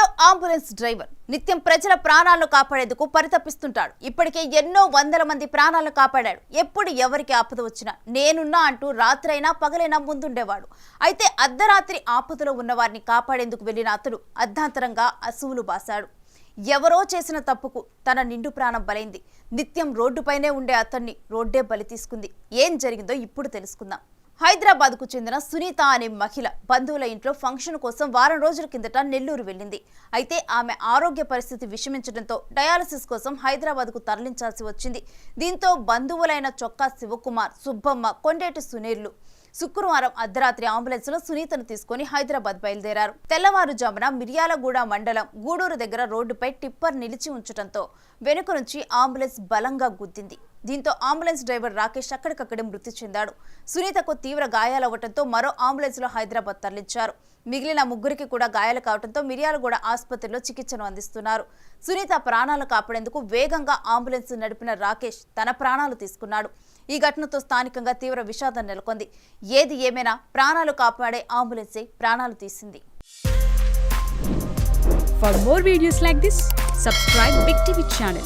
సిటీలో ambulance driver నిత్యం ప్రజల ప్రాణాలను కాపాడేందుకు పరితపిస్తుంటాడు. ఇప్పటికే ఎన్నో వందల మంది ప్రాణాలను కాపాడాడు. ఎప్పుడు ఎవరికి ఆపద వచ్చినా నేనున్నా అంటూ రాత్రైనా పగలైనా ముందుండేవాడు. అయితే అర్ధరాత్రి ఆపదలో ఉన్న వారిని కాపాడేందుకు వెళ్లిన అతడు అర్ధాంతరంగా అసువులు బాసాడు. ఎవరో చేసిన తప్పుకు తన నిండు ప్రాణం బలైంది. నిత్యం రోడ్డుపైనే ఉండే అతన్ని రోడ్డే బలి తీసుకుంది. ఏం జరిగిందో ఇప్పుడు తెలుసుకుందాం. హైదరాబాద్కు చెందిన సునీత అనే మహిళ బంధువుల ఇంట్లో ఫంక్షన్ కోసం వారం రోజుల కిందట నెల్లూరు వెళ్ళింది. అయితే ఆమె ఆరోగ్య పరిస్థితి విషమించడంతో డయాలసిస్ కోసం హైదరాబాద్కు తరలించాల్సి వచ్చింది. దీంతో బంధువులైన చొక్కా శివకుమార్, సుబ్బమ్మ, కొండేటి సునీర్లు శుక్రవారం అర్ధరాత్రి అంబులెన్స్ లో సునీతను తీసుకుని హైదరాబాద్ బయలుదేరారు. తెల్లవారుజామున మిర్యాలగూడ మండలం గూడూరు దగ్గర రోడ్డుపై టిప్పర్ నిలిచి ఉంచడంతో వెనుక నుంచి అంబులెన్స్ బలంగా గుద్దింది. దీంతో అంబులెన్స్ డ్రైవర్ రాకేష్ అక్కడికక్కడే మృతి చెందాడు. సునీతకు తీవ్ర గాయాలవ్వడంతో మరో అంబులెన్స్ లో హైదరాబాద్ తరలించారు. మిగిలిన ముగ్గురికి కూడా గాయాలు కావడంతో మిర్యాలగూడ ఆసుపత్రిలో చికిత్సను అందిస్తున్నారు. సునీత ప్రాణాలు కాపాడేందుకు వేగంగా అంబులెన్స్ నడిపిన రాకేష్ తన ప్రాణాలు తీసుకున్నాడు. ఈ ఘటనతో స్థానికంగా తీవ్ర విషాదం నెలకొంది. ఏది ఏమైనా ప్రాణాలు కాపాడే అంబులెన్సే ప్రాణాలు తీసింది. For more videos like this, subscribe Big TV channel.